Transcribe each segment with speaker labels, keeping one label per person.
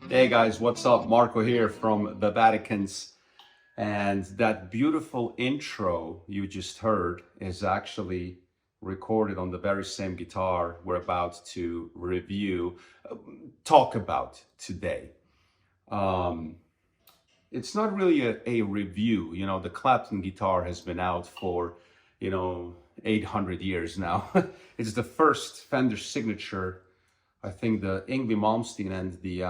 Speaker 1: Hey guys, what's up? Marco here from the VATICANTS. And that beautiful intro you just heard is actually recorded on the very same guitar we're about to talk about today. Um, it's not really a review. You know, the Clapton guitar has been out for, 800 years now. It's the first Fender signature. I think the Yngwie Malmsteen and the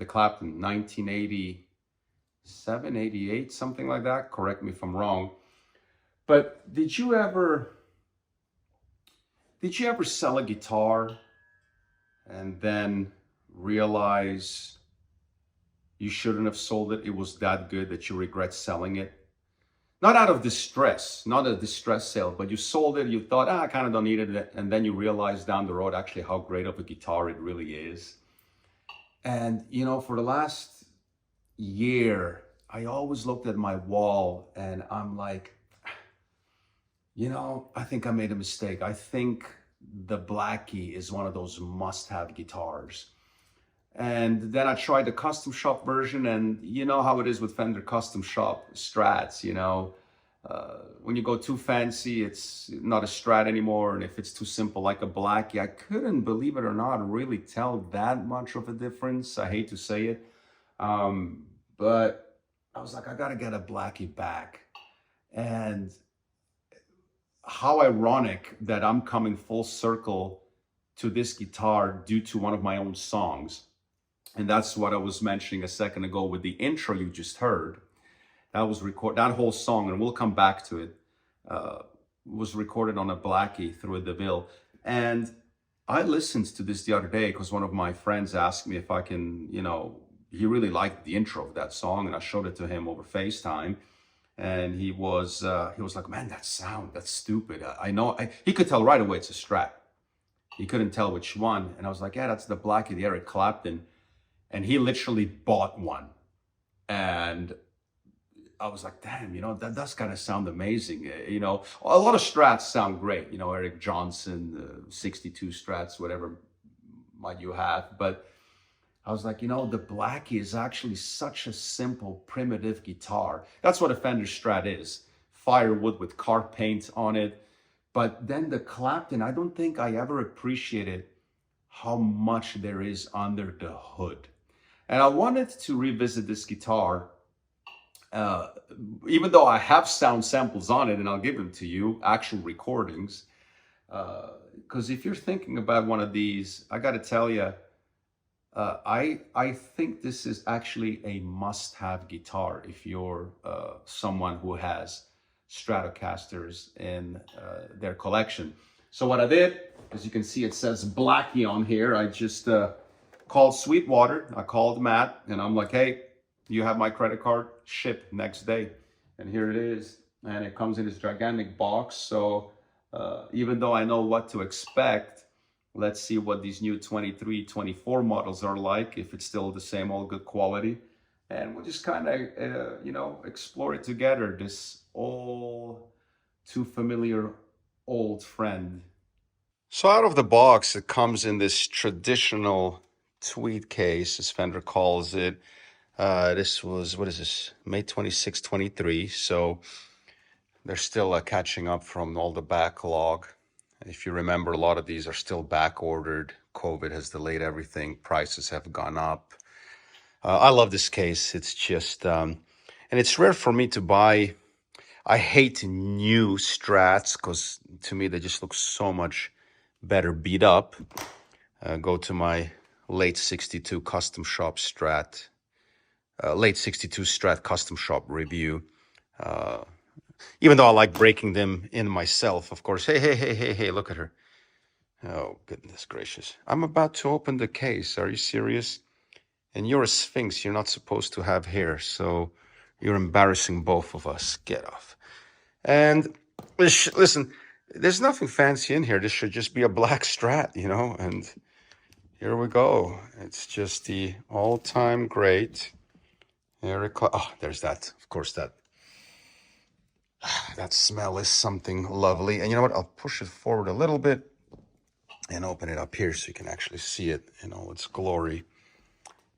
Speaker 1: Clapton, 1987, 88, something like that. Correct me if I'm wrong. But did you ever sell a guitar and then realize you shouldn't have sold it? It was that good that you regret selling it. Not out of distress, not a distress sale, but you sold it, you thought, I kind of don't need it. And then you realize down the road actually how great of a guitar it really is. And, for the last year, I always looked at my wall and I'm like, I think I made a mistake. I think the Blackie is one of those must-have guitars. And then I tried the custom shop version, and you know how it is with Fender custom shop Strats, when you go too fancy, it's not a Strat anymore. And if it's too simple, like a Blackie, I couldn't, believe it or not, really tell that much of a difference. I hate to say it. But I was like, I gotta get a Blackie back. And how ironic that I'm coming full circle to this guitar due to one of my own songs. And that's what I was mentioning a second ago with the intro you just heard. That was that whole song, and we'll come back to it, was recorded on a Blackie through a DeVille. And I listened to this the other day because one of my friends asked me if I can, he really liked the intro of that song, and I showed it to him over FaceTime. And he was like, man, that's stupid. I know, he could tell right away it's a Strat. He couldn't tell which one. And I was like, yeah, that's the Blackie, the Eric Clapton. And he literally bought one. And I was like, damn, that does kind of sound amazing. A lot of Strats sound great. Eric Johnson, 62 Strats, whatever might you have. But I was like, the Blackie is actually such a simple, primitive guitar. That's what a Fender Strat is. Firewood with car paint on it. But then the Clapton, I don't think I ever appreciated how much there is under the hood. And I wanted to revisit this guitar, even though I have sound samples on it, and I'll give them to you, actual recordings. Because if you're thinking about one of these, I got to tell you, I think this is actually a must-have guitar if you're someone who has Stratocasters in their collection. So what I did, as you can see, it says Blackie on here. I just called Sweetwater. I called Matt, and I'm like, hey, you have my credit card? Ship next day. And here it is. And it comes in this gigantic box. So even though I know what to expect, let's see what these new 23, 24 models are like, if it's still the same old good quality. And we'll just kind of, explore it together, this all too familiar old friend. So out of the box, it comes in this traditional tweed case, as Fender calls it. This was, what is this, May 26, 23. So they're still catching up from all the backlog. If you remember, a lot of these are still back ordered. COVID has delayed everything. Prices have gone up. I love this case. It's just, and it's rare for me to buy. I hate new Strats because to me they just look so much better beat up. Go to my late 62 custom shop Strat, late 62 Strat custom shop review. Even though I like breaking them in myself, of course. Hey, look at her. Oh, goodness gracious. I'm about to open the case. Are you serious? And you're a Sphinx. You're not supposed to have hair, so you're embarrassing both of us. Get off. And listen, there's nothing fancy in here. This should just be a black Strat, and here we go. It's just the all-time great Eric. Oh, there's that. Of course, that smell is something lovely. And you know what? I'll push it forward a little bit and open it up here so you can actually see it in all its glory.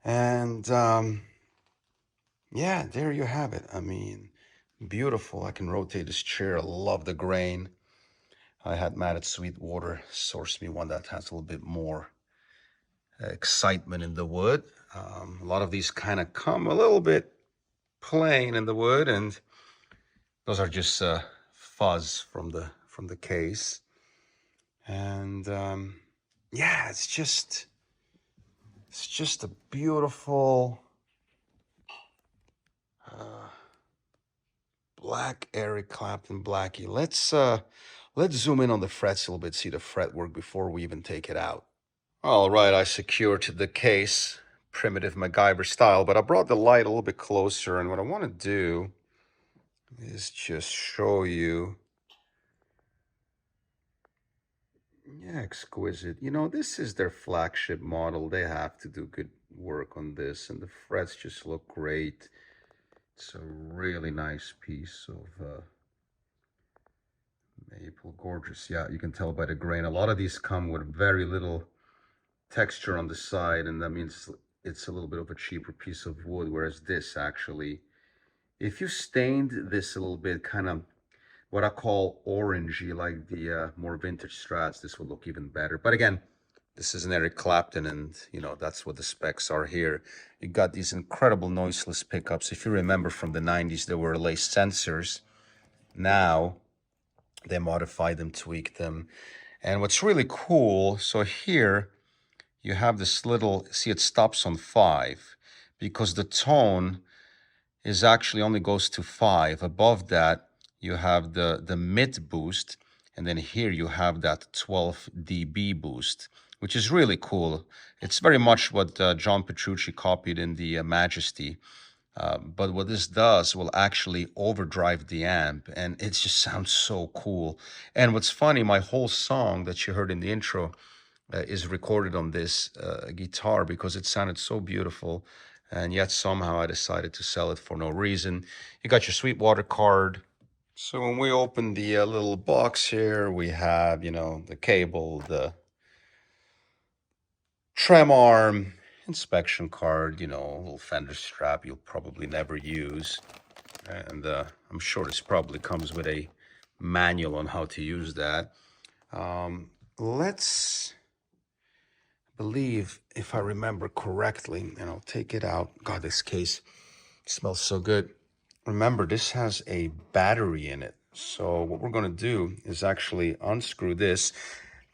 Speaker 1: And yeah, there you have it. I mean, beautiful. I can rotate this chair. I love the grain. I had Matt at Sweetwater source me one that has a little bit more excitement in the wood. A lot of these kind of come a little bit plain in the wood, and those are just fuzz from the case. And yeah, it's just a beautiful black Eric Clapton Blackie. Let's zoom in on the frets a little bit, see the fretwork before we even take it out. All right, I secured the case, primitive MacGyver style, but I brought the light a little bit closer, and what I want to do is just show you. Yeah, exquisite. You know, this is their flagship model. They have to do good work on this, and the frets just look great. It's a really nice piece of maple, gorgeous. Yeah, you can tell by the grain. A lot of these come with very little texture on the side, and that means it's a little bit of a cheaper piece of wood, whereas this actually, if you stained this a little bit, kind of what I call orangey, like the more vintage Strats, this would look even better. But again, this is an Eric Clapton, and you know, that's what the specs are here. You got these incredible noiseless pickups. If you remember from the 90s, there were lace sensors. Now they modified them, tweaked them. And what's really cool, so here you have this little, see, it stops on 5 because the tone is actually only goes to 5. Above that, you have the mid boost, and then here you have that 12 dB boost, which is really cool. It's very much what John Petrucci copied in the Majesty. But what this does will actually overdrive the amp, and it just sounds so cool. And what's funny, my whole song that you heard in the intro is recorded on this guitar because it sounded so beautiful, and yet somehow I decided to sell it for no reason. You got your Sweetwater card. So when we open the little box here, we have, you know, the cable, the trem arm, inspection card, you know, a little Fender strap you'll probably never use. And I'm sure this probably comes with a manual on how to use that. Let's believe, if I remember correctly, and I'll take it out. God, this case smells so good. Remember, this has a battery in it. So what we're going to do is actually unscrew this.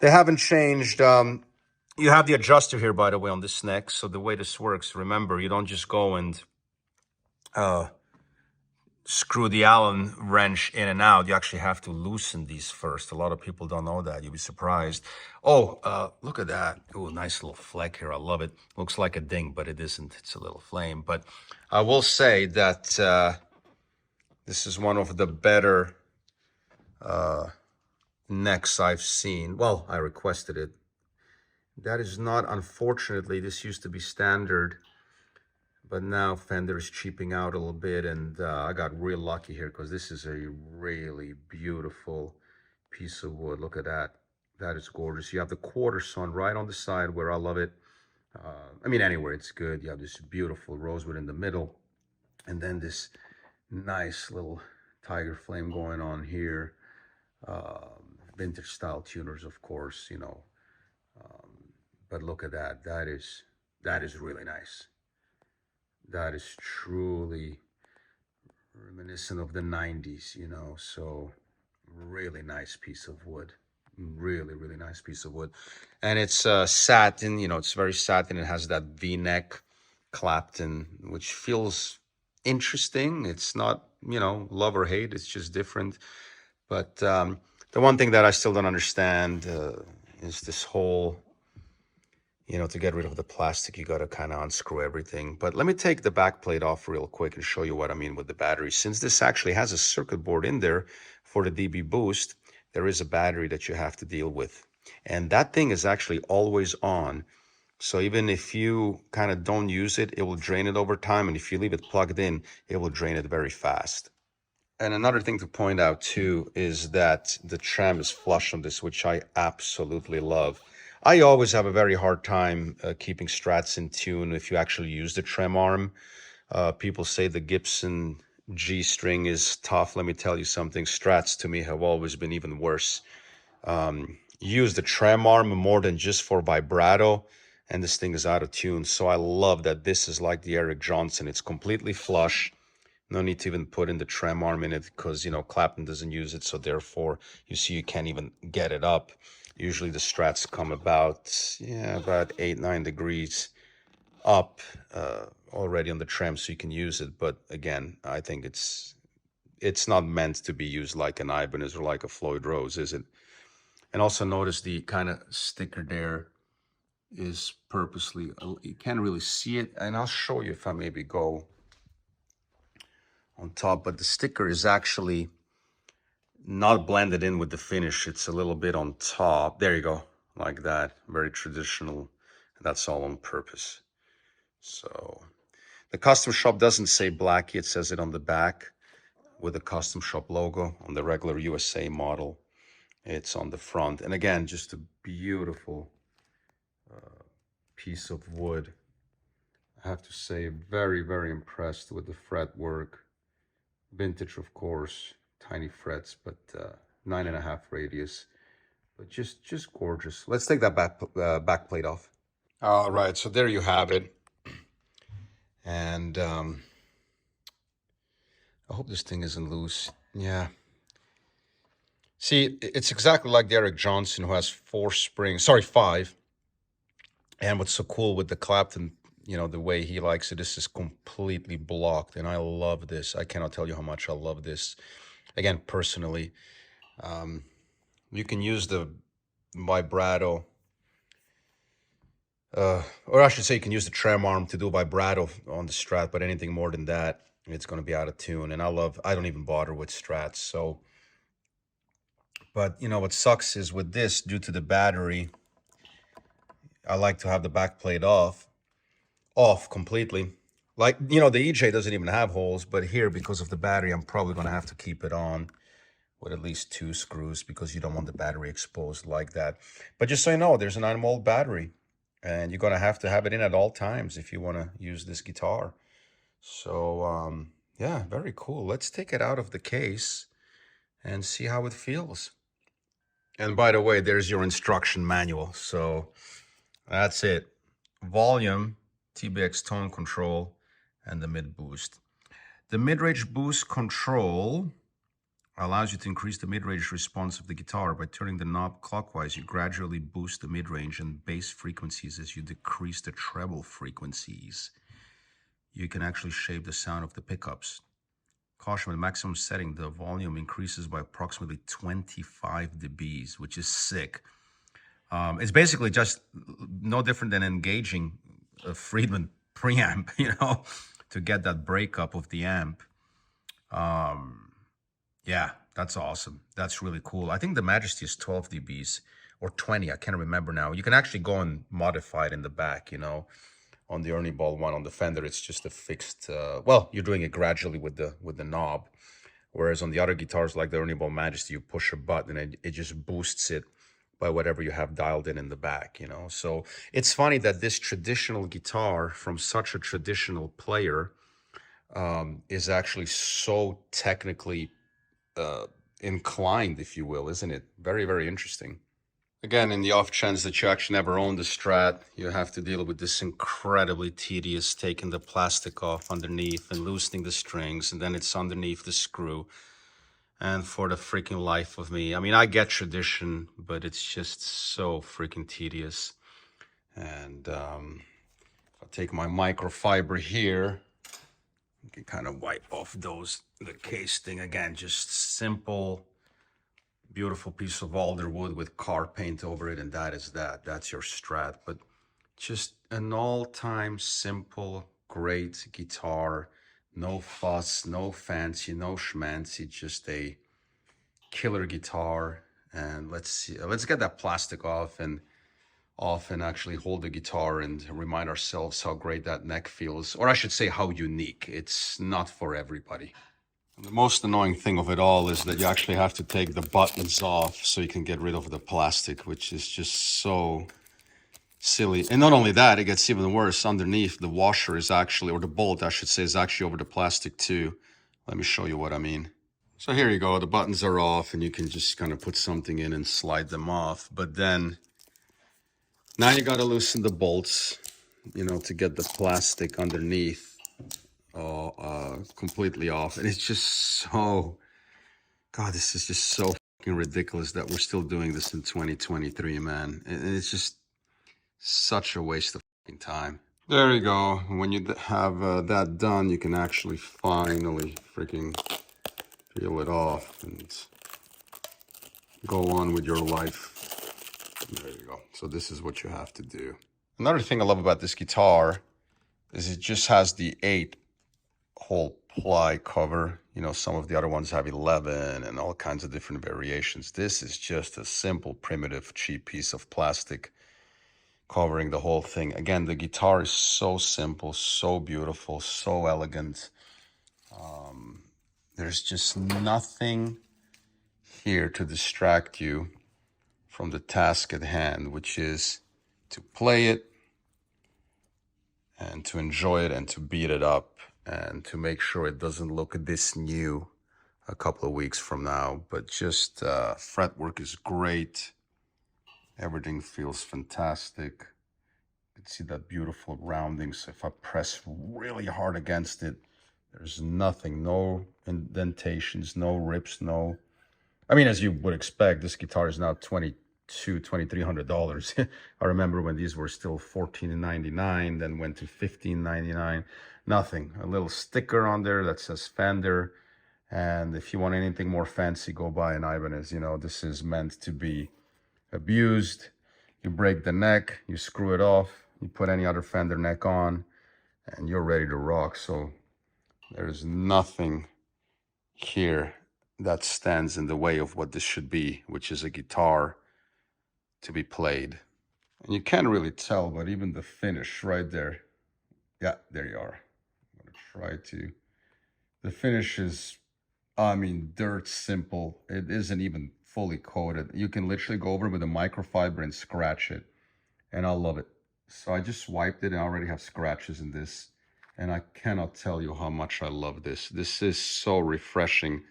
Speaker 1: They haven't changed. You have the adjuster here, by the way, on this neck. So the way this works, remember, you don't just go and screw the Allen wrench in and out. You actually have to loosen these first. A lot of people don't know that. You'll be surprised. Oh, look at that. Oh, nice little fleck here. I love it. Looks like a ding, but it isn't. It's a little flame. But I will say that this is one of the better necks I've seen. Well, I requested it. That is not, unfortunately, this used to be standard, but now Fender is cheaping out a little bit, and I got real lucky here because this is a really beautiful piece of wood. Look at that. That is gorgeous. You have the quarter sawn right on the side where I love it. I mean, anywhere it's good. You have this beautiful rosewood in the middle, and then this nice little tiger flame going on here. Vintage style tuners, of course, you know. But look at that. That is really nice. That is truly reminiscent of the 90s, you know. So really nice piece of wood. Really, really nice piece of wood. And it's satin, you know, it's very satin. It has that V-neck Clapton, which feels interesting. It's not, you know, love or hate. It's just different. But the one thing that I still don't understand is this whole, you know, to get rid of the plastic, you got to kind of unscrew everything. But let me take the back plate off real quick and show you what I mean with the battery. Since this actually has a circuit board in there for the dB boost, there is a battery that you have to deal with. And that thing is actually always on. So even if you kind of don't use it, it will drain it over time. And if you leave it plugged in, it will drain it very fast. And another thing to point out too is that the trem is flush on this, which I absolutely love. I always have a very hard time keeping Strats in tune if you actually use the trem arm. People say the Gibson G string is tough. Let me tell you something. Strats to me have always been even worse. Use the trem arm more than just for vibrato, and this thing is out of tune. So I love that this is like the Eric Johnson. It's completely flush. No need to even put in the trem arm in it because, you know, Clapton doesn't use it. So therefore, you see you can't even get it up. Usually the Strats come about 8-9 degrees up already on the trem, so you can use it. But again, I think it's not meant to be used like an Ibanez or like a Floyd Rose, is it? And also notice the kind of sticker there is purposely, you can't really see it. And I'll show you if I maybe go on top, but the sticker is actually not blended in with the finish. It's a little bit on top. There you go, like that. Very traditional. That's all on purpose. So the custom shop doesn't say Blackie. It says it on the back with the custom shop logo. On the regular USA model, it's on the front. And again, just a beautiful piece of wood. I have to say, very, very impressed with the fret work. Vintage, of course, tiny frets, but 9.5 radius, but just gorgeous. Let's take that back plate off. All right, so there you have it. And I hope this thing isn't loose. Yeah. See, it's exactly like the Eric Johnson, who has 5. And what's so cool with the Clapton, you know, the way he likes it, this is completely blocked. And I love this. I cannot tell you how much I love this. Again, personally, you can use the vibrato, or I should say you can use the trem arm to do vibrato on the Strat, but anything more than that, it's going to be out of tune. And I don't even bother with Strats. So, but you know, what sucks is with this, due to the battery, I like to have the back plate off completely. Like, you know, the EJ doesn't even have holes, but here, because of the battery, I'm probably going to have to keep it on with at least 2 screws because you don't want the battery exposed like that. But just so you know, there's a 9-volt battery, and you're going to have it in at all times if you want to use this guitar. So, yeah, very cool. Let's take it out of the case and see how it feels. And by the way, there's your instruction manual. So that's it. Volume, TBX tone control, and the mid boost. The mid-range boost control allows you to increase the mid-range response of the guitar. By turning the knob clockwise, you gradually boost the mid-range and bass frequencies as you decrease the treble frequencies. You can actually shape the sound of the pickups. Caution, with maximum setting, the volume increases by approximately 25 dBs, which is sick. It's basically just no different than engaging a Friedman preamp, you know, to get that breakup of the amp. Yeah, that's awesome. That's really cool. I think the Majesty is 12 dBs or 20. I can't remember now. You can actually go and modify it in the back, you know. On the Ernie Ball one, on the Fender, it's just a fixed, well, you're doing it gradually with the knob. Whereas on the other guitars, like the Ernie Ball Majesty, you push a button and it just boosts it by whatever you have dialed in the back, you know. So it's funny that this traditional guitar from such a traditional player is actually so technically inclined, if you will, isn't it? Very, very interesting. Again, in the off chance that you actually never owned the Strat, you have to deal with this incredibly tedious taking the plastic off underneath and loosening the strings, and then it's underneath the screw. And for the freaking life of me, I mean, I get tradition, but it's just so freaking tedious. And I'll take my microfiber here. You can kind of wipe off the case thing. Again, just simple, beautiful piece of alder wood with car paint over it, and that is that. That's your Strat. But just an all-time simple, great guitar. No fuss, no fancy, no schmancy, just a killer guitar. And let's see, let's get that plastic off and actually hold the guitar and remind ourselves how great that neck feels, or I should say how unique. It's not for everybody. And the most annoying thing of it all is that you actually have to take the buttons off so you can get rid of the plastic, which is just so silly. And not only that, it gets even worse. Underneath, the washer is actually, or the bolt, I should say, is actually over the plastic too. Let me show you what I mean. So here you go. The buttons are off, and you can just kind of put something in and slide them off. But then now you got to loosen the bolts, you know, to get the plastic underneath completely off. And it's just so, God, this is just so fucking ridiculous that we're still doing this in 2023, man. And it's just such a waste of fucking time. There you go. When you have that done, you can actually finally freaking peel it off and go on with your life. There you go. So this is what you have to do. Another thing I love about this guitar is it just has the 8-hole ply cover. You know, some of the other ones have 11 and all kinds of different variations. This is just a simple, primitive, cheap piece of plastic covering the whole thing. Again, the guitar is so simple, so beautiful, so elegant. There's just nothing here to distract you from the task at hand, which is to play it and to enjoy it and to beat it up and to make sure it doesn't look this new a couple of weeks from now. But just fretwork is great. Everything feels fantastic. You can see that beautiful rounding. So if I press really hard against it, there's nothing, no indentations, no rips, no... I mean, as you would expect, this guitar is now $2,300. I remember when these were still $14.99, then went to $15.99. Nothing. A little sticker on there that says Fender. And if you want anything more fancy, go buy an Ibanez. You know, this is meant to be abused. You break the neck, you screw it off, you put any other Fender neck on, and you're ready to rock. So there's nothing here that stands in the way of what this should be, which is a guitar to be played. And you can't really tell, but even the finish right there. Yeah, there you are. I'm gonna try to. The finish is, I mean, dirt simple. It isn't even fully coated. You can literally go over with a microfiber and scratch it, and I love it. So I just wiped it and I already have scratches in this. And I cannot tell you how much I love this. This is so refreshing.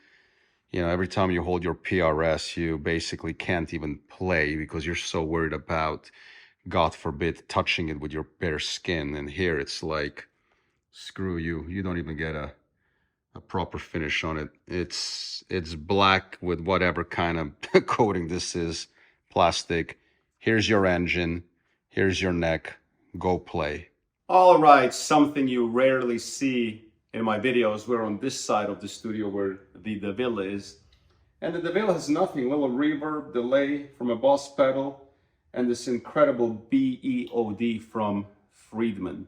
Speaker 1: You know, every time you hold your PRS, you basically can't even play because you're so worried about, God forbid, touching it with your bare skin. And here it's like, screw you. You don't even get a proper finish on it. It's black with whatever kind of coating this is, plastic. Here's your engine. Here's your neck. Go play. All right, something you rarely see in my videos. We're on this side of the studio where the DeVille is. And the DeVille has nothing, a little reverb, delay from a Boss pedal, and this incredible BEOD from Friedman.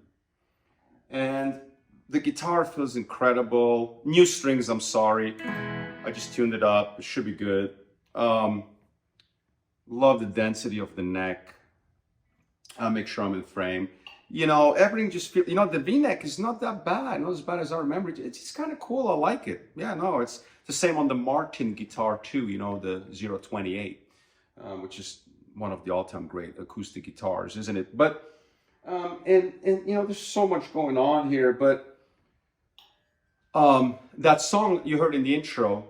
Speaker 1: And the guitar feels incredible. New strings, I'm sorry. I just tuned it up. It should be good. Love the density of the neck. I'll make sure I'm in frame. You know, everything just feels, you know, the V-neck is not that bad, not as bad as I remember. It's just kind of cool. I like it. Yeah, no, it's the same on the Martin guitar too, you know, the 028, which is one of the all-time great acoustic guitars, isn't it? But, and you know, there's so much going on here, but that song you heard in the intro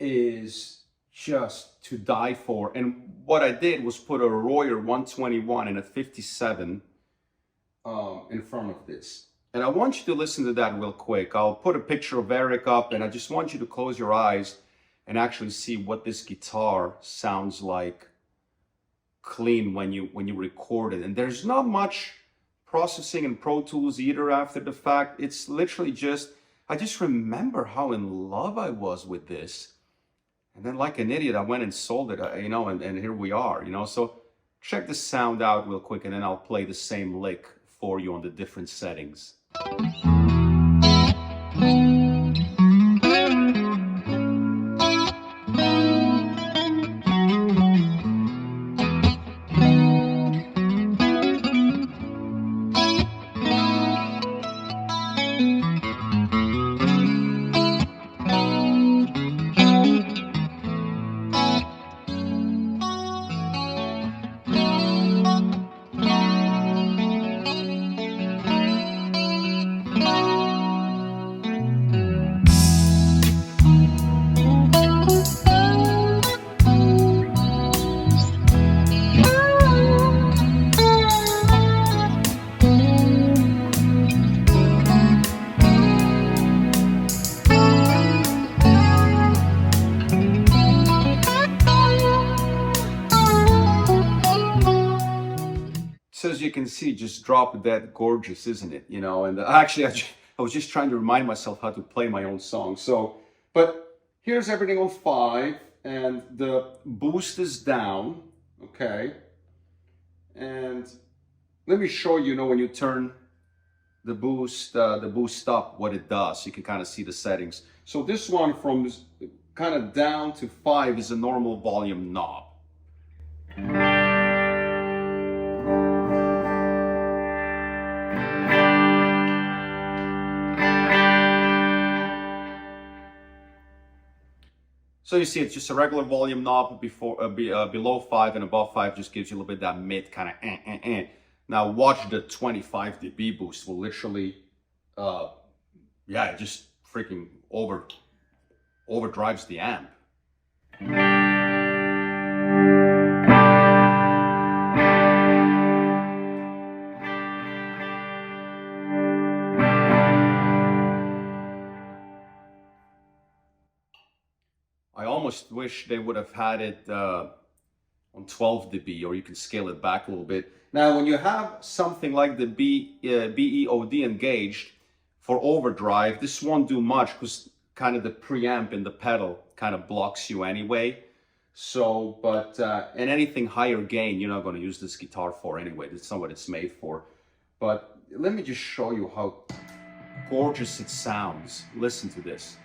Speaker 1: is just to die for. And what I did was put a Royer 121 and a 57 in front of this. And I want you to listen to that real quick. I'll put a picture of Eric up, and I just want you to close your eyes and actually see what this guitar sounds like clean when you record it. And there's not much processing in Pro Tools either after the fact. It's literally just, I just remember how in love I was with this. And then like an idiot, I went and sold it, you know, and here we are, you know. So check the sound out real quick, and then I'll play the same lick for you on the different settings. see, just drop dead gorgeous, isn't it? You know, and actually, I was just trying to remind myself how to play my own song. So, but here's everything on 5, and the boost is down, okay? And let me show you, you know, when you turn the boost up, what it does. You can kind of see the settings. So this one from kind of down to 5 is a normal volume knob. So you see, it's just a regular volume knob. Below 5 and above 5 just gives you a little bit that mid kind of Now watch the 25 dB boost will literally, yeah, it just freaking overdrives the amp. I almost wish they would have had it on 12 dB, or you can scale it back a little bit. Now, when you have something like the BEOD engaged for overdrive, this won't do much because kind of the preamp in the pedal kind of blocks you anyway. So, but and anything higher gain, you're not going to use this guitar for anyway. That's not what it's made for. But let me just show you how gorgeous it sounds. Listen to this.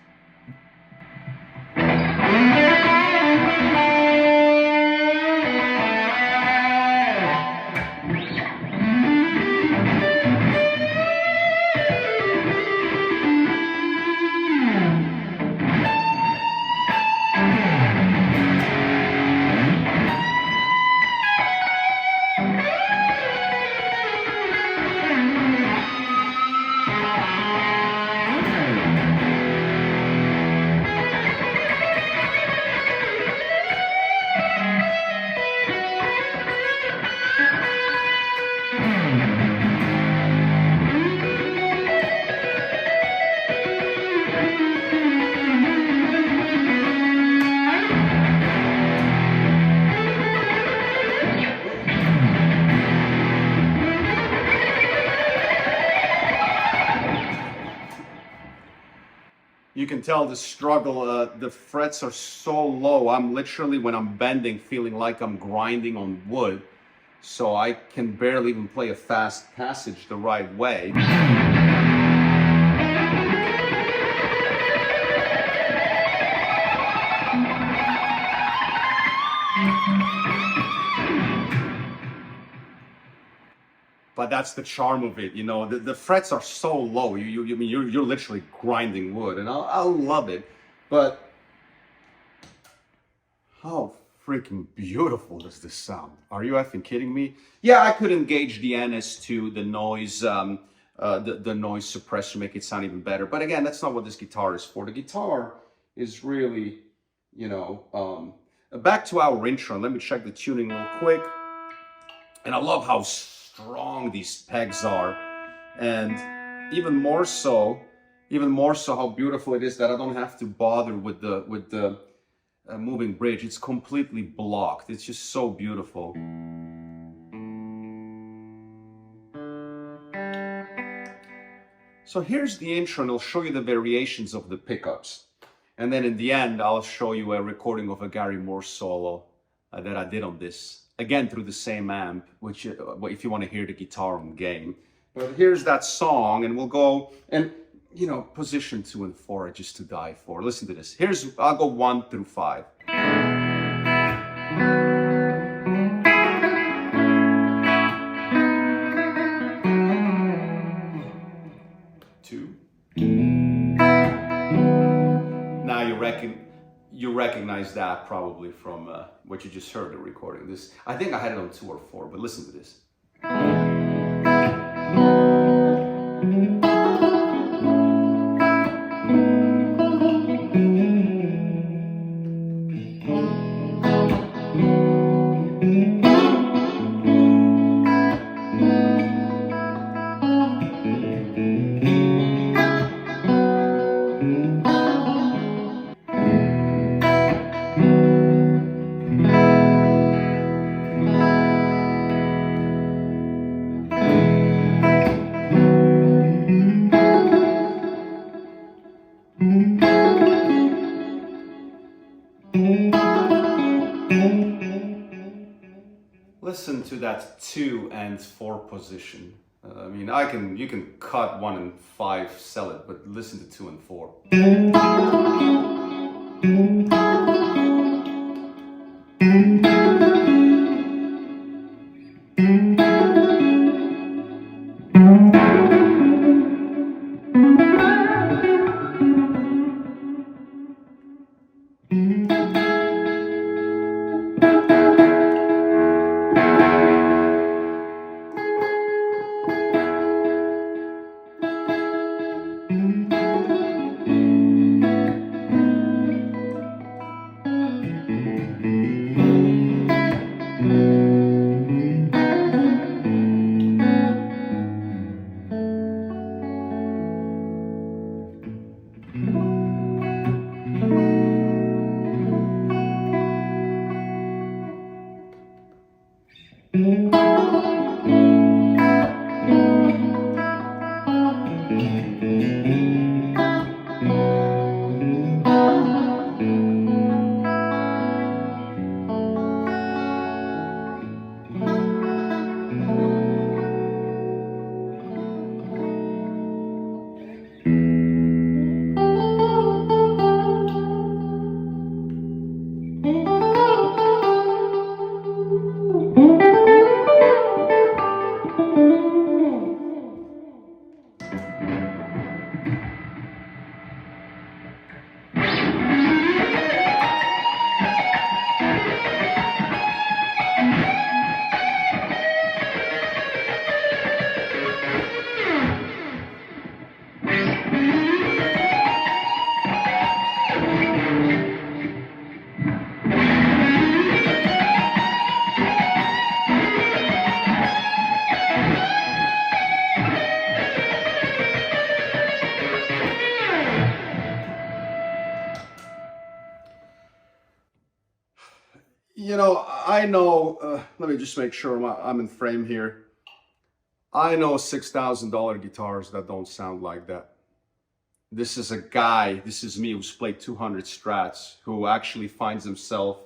Speaker 1: You can tell the struggle, the frets are so low. I'm literally, when I'm bending, feeling like I'm grinding on wood. So I can barely even play a fast passage the right way. But that's the charm of it, you know. The frets are so low. You're literally grinding wood, and I love it. But how freaking beautiful does this sound? Are you effing kidding me? Yeah, I could engage the NS2, the noise, the noise suppressor, make it sound even better. But again, that's not what this guitar is for. The guitar is really, you know, back to our intro. Let me check the tuning real quick. And I love how strong these pegs are, and even more so how beautiful it is that I don't have to bother with the moving bridge. It's completely blocked. It's just so beautiful. So here's the intro, and I'll show you the variations of the pickups, and then in the end I'll show you a recording of a Gary Moore solo that I did on this. Again, through the same amp, which if you want to hear the guitar on game. But here's that song, and we'll go, and you know, position 2 and 4 are just to die for. Listen to this. I'll go 1 through 5. Now you recognize that probably from what you just heard the recording. This, I think I had it on 2 or 4, but listen to this. listen to that 2 and 4 position. I mean, you can cut 1 and 5, sell it, but listen to 2 and 4. You know, I know, let me just make sure I'm in frame here. I know $6,000 guitars that don't sound like that. This is a guy, this is me, who's played 200 Strats, who actually finds himself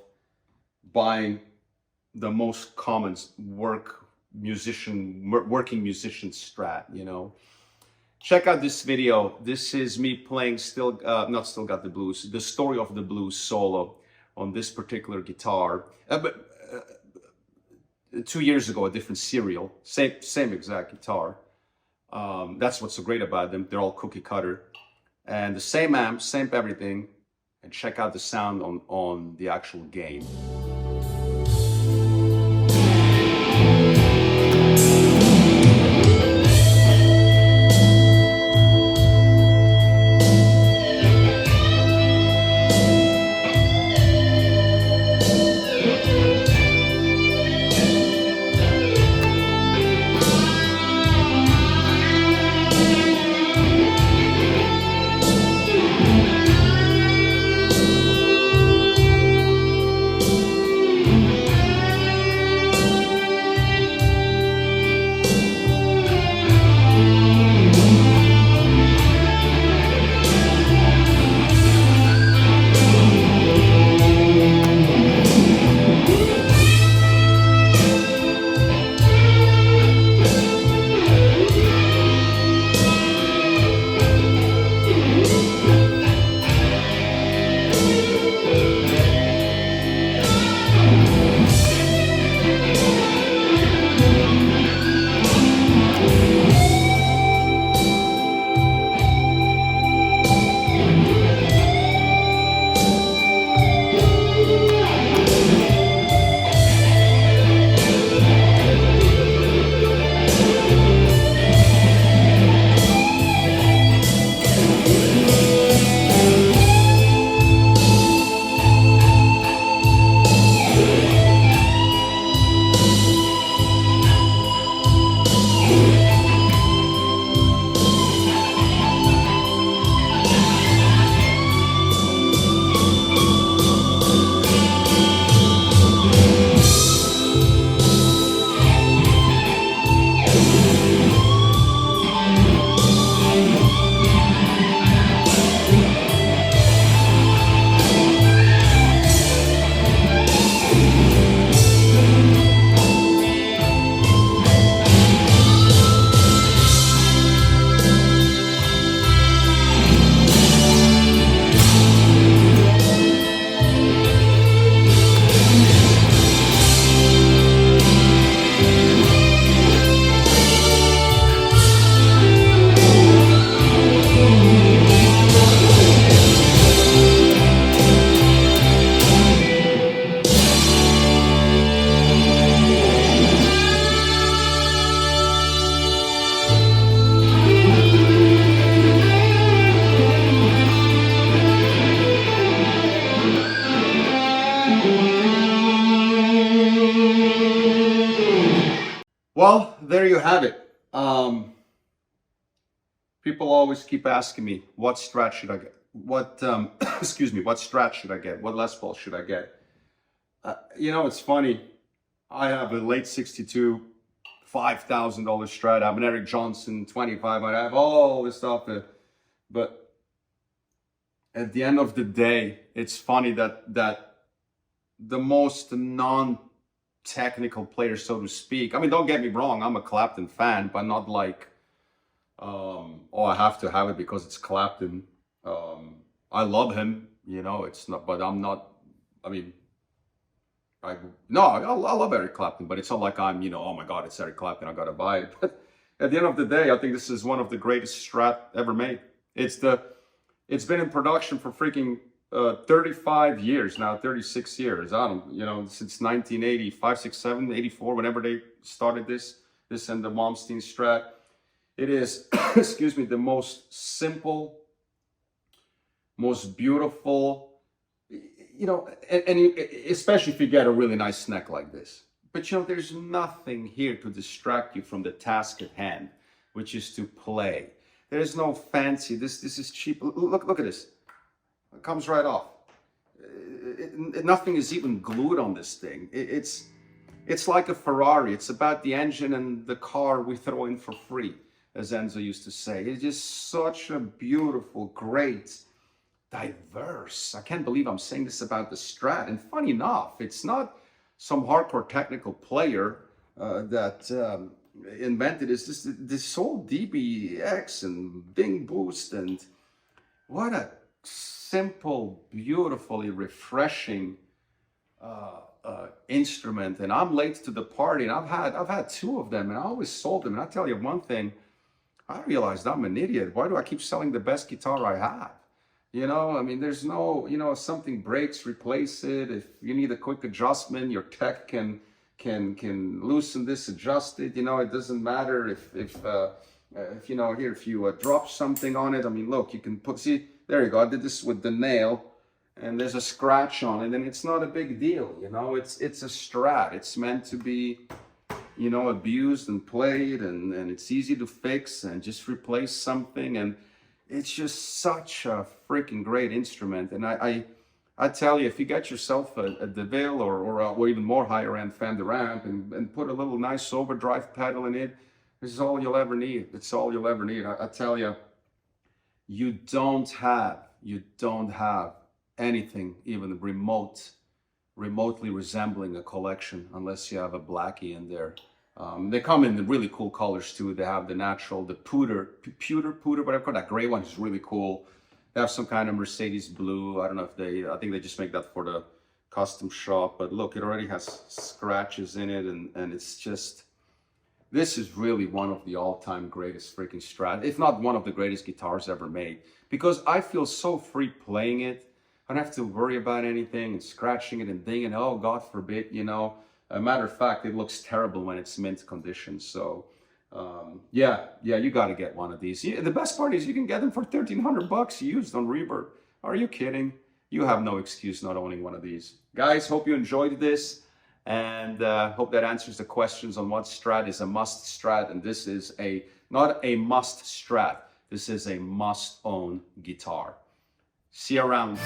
Speaker 1: buying the most common working musician Strat, you know. Check out this video. This is me playing Still Got the Blues, the Story of the Blues solo on this particular guitar. But 2 years ago, a different serial, same exact guitar. That's what's so great about them. They're all cookie cutter. And the same amp, same everything. And check out the sound on the actual game. there you have it. People always keep asking me, what Strat should I get? What, excuse me, what Strat should I get? What Les Paul should I get? You know, it's funny. I have a late 62, $5,000 Strat. I have an Eric Johnson 25. I have all this stuff. But at the end of the day, it's funny that the most non-technical player, so to speak. I mean, don't get me wrong. I'm a Clapton fan, but not like, oh, I have to have it because it's Clapton. I love him, you know, it's not, but I'm not, I mean, I love Eric Clapton, but it's not like I'm, you know, oh my God, it's Eric Clapton, I gotta buy it. But at the end of the day, I think this is one of the greatest Strat ever made. It's been in production for freaking 35 years now, 36 years. I don't, you know, since 1985, 6, 7, 84, whenever they started this and the Malmsteen Strat. It is, excuse me, the most simple, most beautiful, you know, and especially if you get a really nice neck like this. But you know, there's nothing here to distract you from the task at hand, which is to play. There's no fancy, this is cheap. Look at this. It comes right off. Nothing is even glued on this thing. It's like a Ferrari. It's about the engine and the car we throw in for free, as Enzo used to say. It's just such a beautiful, great, diverse. I can't believe I'm saying this about the Strat. And funny enough, it's not some hardcore technical player that invented this whole DBX and Bing Boost, and what a simple, beautifully refreshing instrument. And I'm late to the party, and I've had two of them, and I always sold them. And I tell you one thing, I realized I'm an idiot. Why do I keep selling the best guitar I have? You know, I mean, there's no, you know, if something breaks, replace it. If you need a quick adjustment, your tech can loosen this, adjust it. You know, it doesn't matter if you know, here, if you drop something on it. I mean, look, you can put, see, there you go. I did this with the nail, and there's a scratch on it, and it's not a big deal. You know, it's a Strat. It's meant to be, you know, abused and played, and it's easy to fix and just replace something. And it's just such a freaking great instrument. And I tell you, if you get yourself a DeVille or even more higher end Fender amp and put a little nice overdrive pedal in it, this is all you'll ever need. It's all you'll ever need. I tell you, you don't have anything even remotely resembling a collection unless you have a Blackie in there. They come in the really cool colors too. They have the natural, the pewter, whatever, that gray one is really cool. They have some kind of Mercedes blue. I don't know if I think they just make that for the custom shop. But look, it already has scratches in it, and it's just, this is really one of the all-time greatest freaking Strat, if not one of the greatest guitars ever made. Because I feel so free playing it. I don't have to worry about anything and scratching it and dinging. Oh, God forbid, you know. A matter of fact, it looks terrible when it's mint condition. So, yeah, you got to get one of these. The best part is you can get them for $1,300 used on Reverb. Are you kidding? You have no excuse not owning one of these. Guys, hope you enjoyed this, and hope that answers the questions on what Strat is a must Strat. And this is not a must Strat. This is a must own guitar. See you around.